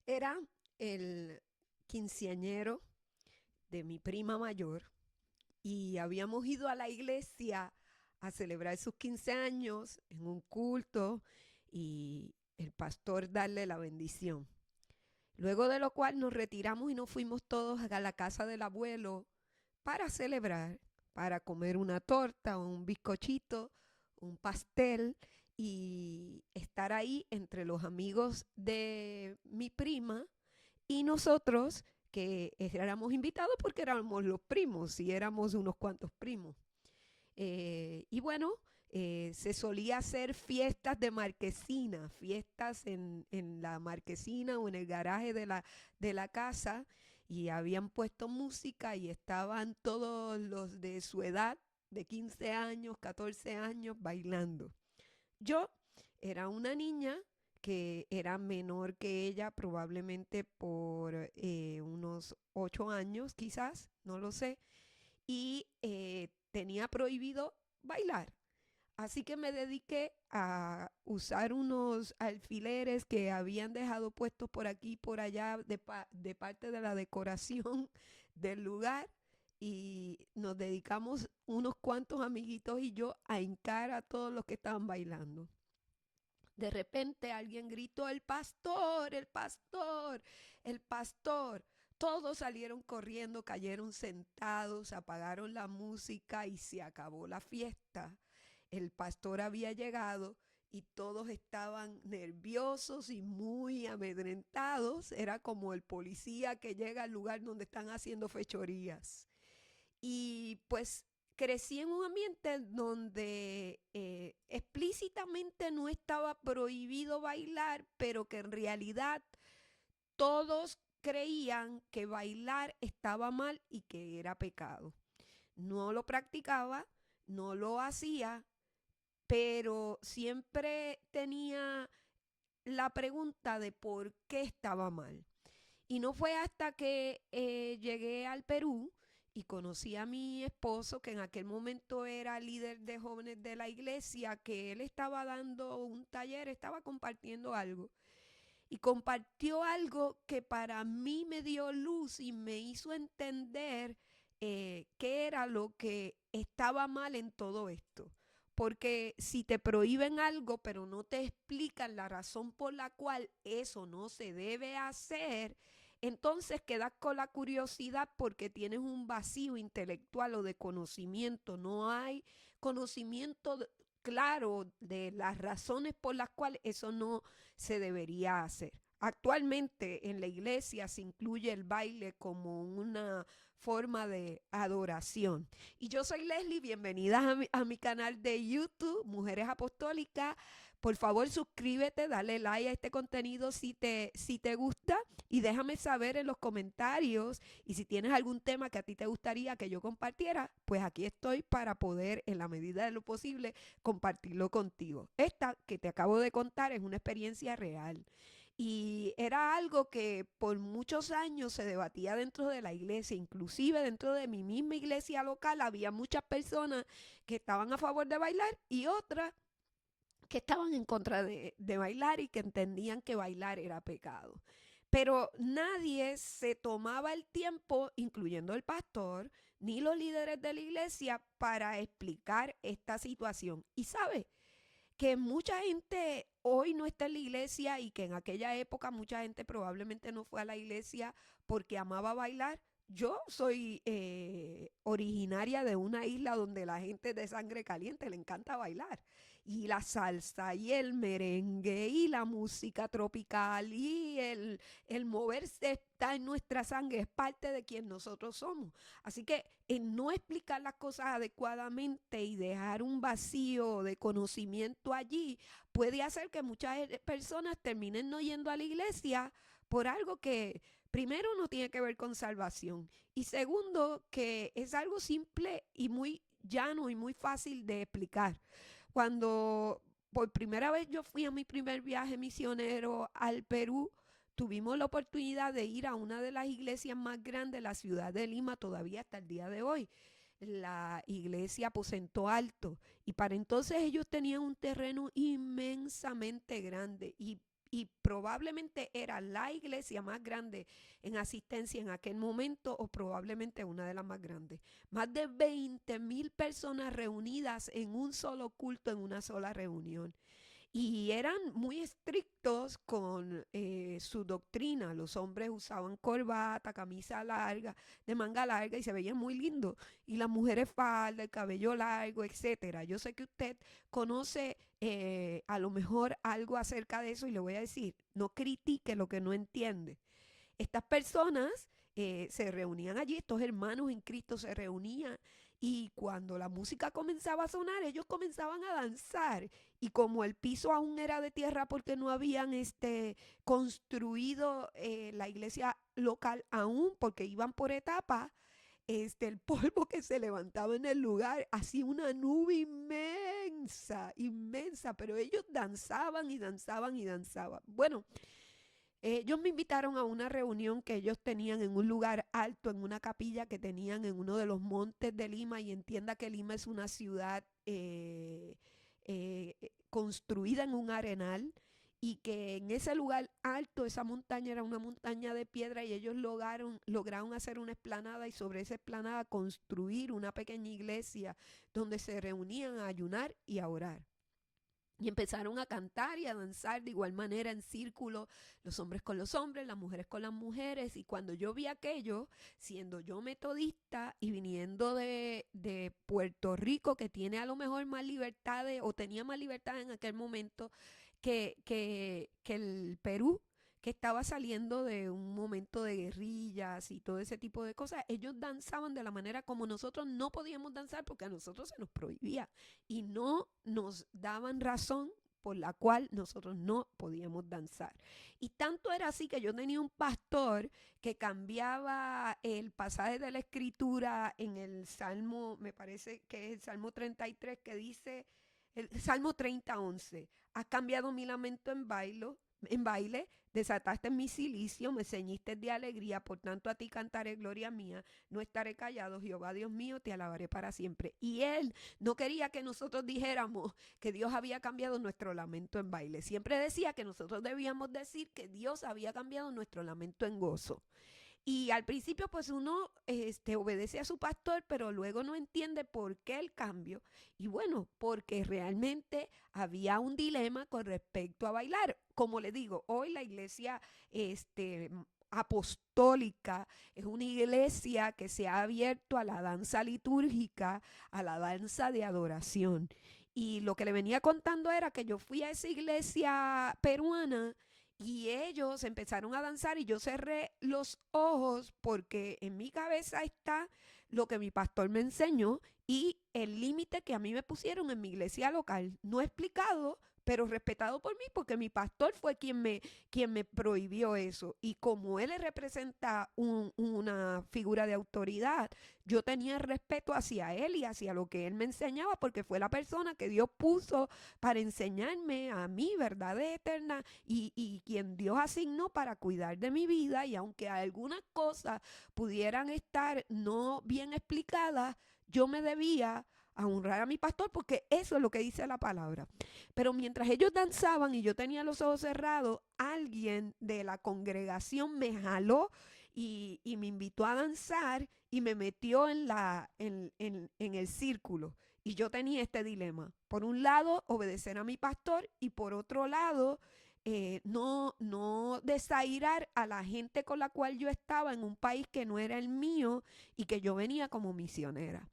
Era el quinceañero de mi prima mayor y habíamos ido a la iglesia a celebrar sus 15 años en un culto y el pastor darle la bendición. Luego de lo cual nos retiramos y nos fuimos todos a la casa del abuelo para celebrar, para comer una torta o un bizcochito, un pastel y estar ahí entre los amigos de mi prima y nosotros que éramos invitados porque éramos los primos y éramos unos cuantos primos. Y bueno, se solía hacer fiestas de marquesina, fiestas en la marquesina o en el garaje de la casa y habían puesto música y estaban todos los de su edad, de 15 años, 14 años, bailando. Yo era una niña que era menor que ella, probablemente por unos 8 años, quizás, no lo sé, y tenía prohibido bailar. Así que me dediqué a usar unos alfileres que habían dejado puestos por aquí y por allá de parte de la decoración del lugar y nos dedicamos unos cuantos amiguitos y yo a hincar a todos los que estaban bailando. De repente alguien gritó, el pastor, el pastor, el pastor. Todos salieron corriendo, cayeron sentados, apagaron la música y se acabó la fiesta. El pastor había llegado y todos estaban nerviosos y muy amedrentados. Era como el policía que llega al lugar donde están haciendo fechorías. Y pues crecí en un ambiente donde explícitamente no estaba prohibido bailar, pero que en realidad todos creían que bailar estaba mal y que era pecado. No lo practicaba, no lo hacía, pero siempre tenía la pregunta de por qué estaba mal. Y no fue hasta que llegué al Perú y conocí a mi esposo, que en aquel momento era líder de jóvenes de la iglesia, que él estaba dando un taller, estaba compartiendo algo. Y compartió algo que para mí me dio luz y me hizo entender qué era lo que estaba mal en todo esto. Porque si te prohíben algo, pero no te explican la razón por la cual eso no se debe hacer, entonces quedas con la curiosidad porque tienes un vacío intelectual o de conocimiento. No hay conocimiento claro de las razones por las cuales eso no se debería hacer. Actualmente en la iglesia se incluye el baile como una forma de adoración. Y yo soy Leslie, bienvenidas a mi canal de YouTube, Mujeres Apostólicas. Por favor, suscríbete, dale like a este contenido si te gusta y déjame saber en los comentarios. Y si tienes algún tema que a ti te gustaría que yo compartiera, pues aquí estoy para poder, en la medida de lo posible, compartirlo contigo. Esta que te acabo de contar es una experiencia real. Y era algo que por muchos años se debatía dentro de la iglesia, inclusive dentro de mi misma iglesia local había muchas personas que estaban a favor de bailar y otras que estaban en contra de bailar y que entendían que bailar era pecado. Pero nadie se tomaba el tiempo, incluyendo el pastor, ni los líderes de la iglesia, para explicar esta situación. Y sabe, que mucha gente hoy no está en la iglesia y que en aquella época mucha gente probablemente no fue a la iglesia porque amaba bailar. Yo soy originaria de una isla donde la gente de sangre caliente le encanta bailar. Y la salsa y el merengue y la música tropical y el moverse está en nuestra sangre, es parte de quien nosotros somos. Así que en no explicar las cosas adecuadamente y dejar un vacío de conocimiento allí puede hacer que muchas personas terminen no yendo a la iglesia por algo que primero no tiene que ver con salvación y segundo que es algo simple y muy llano y muy fácil de explicar. Cuando por primera vez yo fui a mi primer viaje misionero al Perú, tuvimos la oportunidad de ir a una de las iglesias más grandes de la ciudad de Lima todavía hasta el día de hoy, la iglesia Aposento Alto. Y para entonces ellos tenían un terreno inmensamente grande y y probablemente era la iglesia más grande en asistencia en aquel momento o probablemente una de las más grandes. Más de 20,000 personas reunidas en un solo culto, en una sola reunión. Y eran muy estrictos con su doctrina. Los hombres usaban corbata, camisa larga, de manga larga y se veían muy lindos. Y las mujeres falda, el cabello largo, etcétera. Yo sé que usted conoce a lo mejor algo acerca de eso y le voy a decir, no critique lo que no entiende. Estas personas se reunían allí, estos hermanos en Cristo se reunían y cuando la música comenzaba a sonar, ellos comenzaban a danzar y como el piso aún era de tierra porque no habían construido la iglesia local aún porque iban por etapas, el polvo que se levantaba en el lugar hacía una nube inmensa, inmensa, pero ellos danzaban y danzaban y danzaban. Bueno, ellos me invitaron a una reunión que ellos tenían en un lugar alto, en una capilla que tenían en uno de los montes de Lima, y entienda que Lima es una ciudad construida en un arenal y que en ese lugar alto, esa montaña era una montaña de piedra y ellos lograron hacer una explanada y sobre esa explanada construir una pequeña iglesia donde se reunían a ayunar y a orar. Y empezaron a cantar y a danzar de igual manera en círculo, los hombres con los hombres, las mujeres con las mujeres. Y cuando yo vi aquello, siendo yo metodista y viniendo de Puerto Rico, que tiene a lo mejor más libertades o tenía más libertad en aquel momento que el Perú, que estaba saliendo de un momento de guerrillas y todo ese tipo de cosas, ellos danzaban de la manera como nosotros no podíamos danzar porque a nosotros se nos prohibía y no nos daban razón por la cual nosotros no podíamos danzar. Y tanto era así que yo tenía un pastor que cambiaba el pasaje de la escritura en el Salmo, me parece que es el Salmo 33, que dice, el Salmo 30:11, has cambiado mi lamento en baile, desataste mi cilicio, me ceñiste de alegría, por tanto a ti cantaré gloria mía, no estaré callado, Jehová Dios mío, te alabaré para siempre. Y él no quería que nosotros dijéramos que Dios había cambiado nuestro lamento en baile, siempre decía que nosotros debíamos decir que Dios había cambiado nuestro lamento en gozo. Y al principio pues uno obedece a su pastor, pero luego no entiende por qué el cambio. Y bueno, porque realmente había un dilema con respecto a bailar. Como le digo, hoy la iglesia apostólica es una iglesia que se ha abierto a la danza litúrgica, a la danza de adoración. Y lo que le venía contando era que yo fui a esa iglesia peruana y ellos empezaron a danzar y yo cerré los ojos porque en mi cabeza está lo que mi pastor me enseñó y el límite que a mí me pusieron en mi iglesia local. No explicado, pero respetado por mí porque mi pastor fue quien me prohibió eso. Y como él representa una figura de autoridad, yo tenía respeto hacia él y hacia lo que él me enseñaba porque fue la persona que Dios puso para enseñarme a mí verdades eternas y quien Dios asignó para cuidar de mi vida. Y aunque algunas cosas pudieran estar no bien explicadas, yo me debía a honrar a mi pastor porque eso es lo que dice la palabra. Pero mientras ellos danzaban y yo tenía los ojos cerrados, alguien de la congregación me jaló y me invitó a danzar y me metió en el círculo. Y yo tenía este dilema. Por un lado, obedecer a mi pastor y por otro lado, no desairar a la gente con la cual yo estaba en un país que no era el mío y que yo venía como misionera.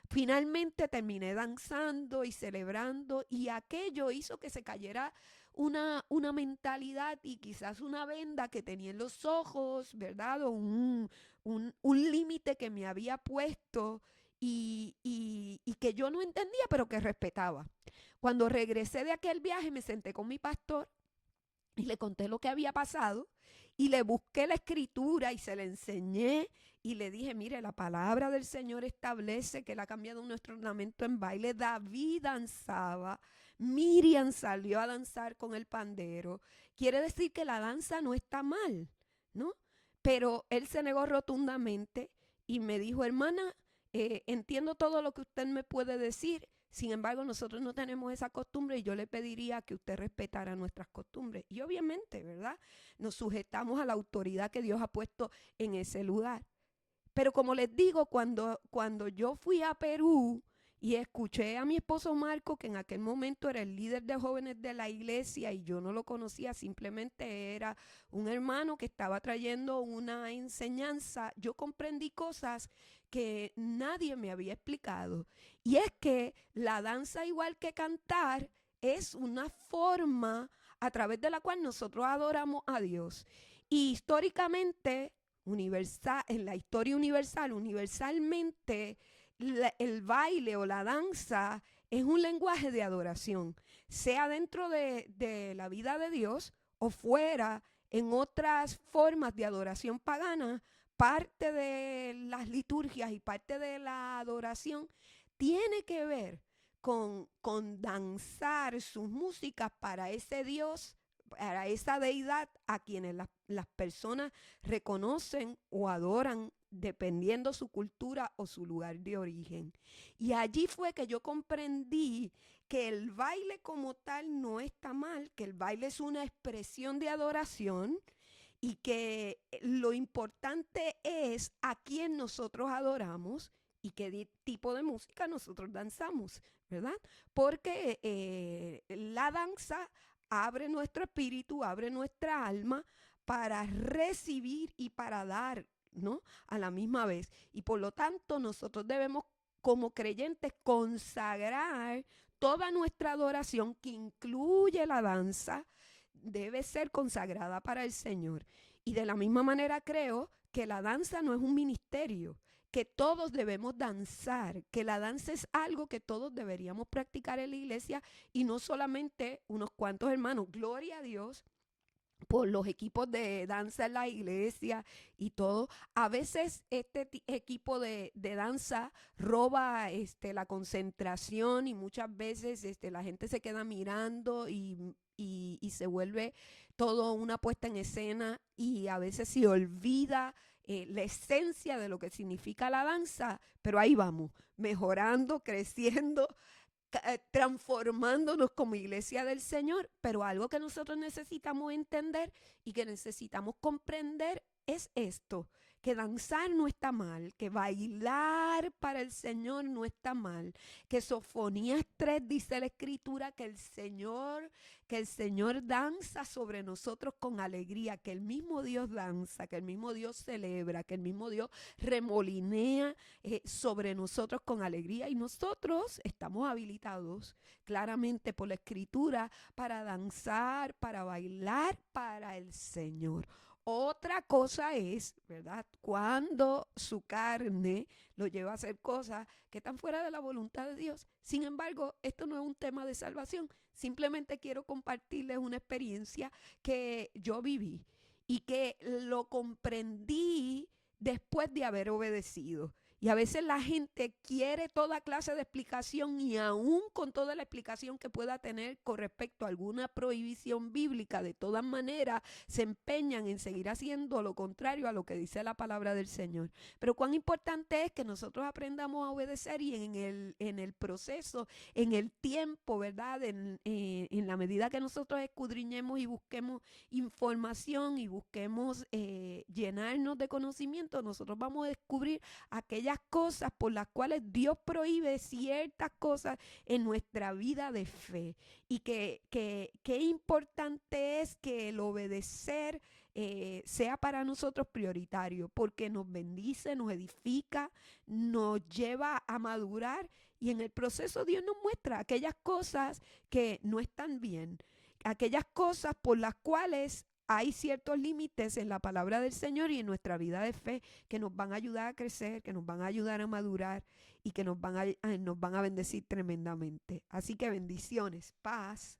Finalmente terminé danzando y celebrando y aquello hizo que se cayera una mentalidad y quizás una venda que tenía en los ojos, ¿verdad? O un límite que me había puesto y que yo no entendía, pero que respetaba. Cuando regresé de aquel viaje me senté con mi pastor y le conté lo que había pasado y le busqué la escritura y se la enseñé y le dije, mire, la palabra del Señor establece que Él ha cambiado nuestro ornamento en baile. David danzaba, Miriam salió a danzar con el pandero. Quiere decir que la danza no está mal, ¿no? Pero él se negó rotundamente y me dijo, hermana, entiendo todo lo que usted me puede decir, Sin embargo, nosotros no tenemos esa costumbre y yo le pediría que usted respetara nuestras costumbres. Y obviamente, ¿verdad? Nos sujetamos a la autoridad que Dios ha puesto en ese lugar. Pero como les digo, cuando yo fui a Perú y escuché a mi esposo Marco, que en aquel momento era el líder de jóvenes de la iglesia y yo no lo conocía, simplemente era un hermano que estaba trayendo una enseñanza, yo comprendí cosas que nadie me había explicado. Y es que la danza, igual que cantar, es una forma a través de la cual nosotros adoramos a Dios. Y históricamente universal, en la historia universal, universalmente, el baile o la danza es un lenguaje de adoración, sea dentro de la vida de Dios o fuera en otras formas de adoración pagana. Parte de las liturgias y parte de la adoración tiene que ver con danzar sus músicas para ese Dios, para esa deidad a quienes las personas reconocen o adoran dependiendo su cultura o su lugar de origen. Y allí fue que yo comprendí que el baile como tal no está mal, que el baile es una expresión de adoración y que lo importante es a quién nosotros adoramos y qué tipo de música nosotros danzamos, ¿verdad? Porque la danza abre nuestro espíritu, abre nuestra alma para recibir y para dar, ¿no? A la misma vez. Y por lo tanto, nosotros debemos, como creyentes, consagrar toda nuestra adoración, que incluye la danza, debe ser consagrada para el Señor. Y de la misma manera creo que la danza no es un ministerio, que todos debemos danzar, que la danza es algo que todos deberíamos practicar en la iglesia y no solamente unos cuantos hermanos. Gloria a Dios por los equipos de danza en la iglesia y todo. A veces este equipo de danza roba la concentración y muchas veces la gente se queda mirando y se vuelve todo una puesta en escena y a veces se olvida la esencia de lo que significa la danza, pero ahí vamos, mejorando, creciendo, transformándonos como iglesia del Señor, pero algo que nosotros necesitamos entender y que necesitamos comprender es esto, que danzar no está mal, que bailar para el Señor no está mal, que Sofonías 3 dice la Escritura que el Señor danza sobre nosotros con alegría, que el mismo Dios danza, que el mismo Dios celebra, que el mismo Dios remolinea sobre nosotros con alegría y nosotros estamos habilitados claramente por la Escritura para danzar, para bailar para el Señor. Otra cosa es, ¿verdad? Cuando su carne lo lleva a hacer cosas que están fuera de la voluntad de Dios. Sin embargo, esto no es un tema de salvación. Simplemente quiero compartirles una experiencia que yo viví y que lo comprendí después de haber obedecido. Y a veces la gente quiere toda clase de explicación y aún con toda la explicación que pueda tener con respecto a alguna prohibición bíblica, de todas maneras se empeñan en seguir haciendo lo contrario a lo que dice la palabra del Señor. Pero cuán importante es que nosotros aprendamos a obedecer y en el proceso, en el tiempo, ¿verdad? En la medida que nosotros escudriñemos y busquemos información y busquemos llenarnos de conocimiento, nosotros vamos a descubrir aquellas cosas por las cuales Dios prohíbe ciertas cosas en nuestra vida de fe. Y que importante es que el obedecer sea para nosotros prioritario, porque nos bendice, nos edifica, nos lleva a madurar y en el proceso Dios nos muestra aquellas cosas que no están bien, aquellas cosas por las cuales hay ciertos límites en la palabra del Señor y en nuestra vida de fe que nos van a ayudar a crecer, que nos van a ayudar a madurar y que nos van a bendecir tremendamente. Así que bendiciones, paz.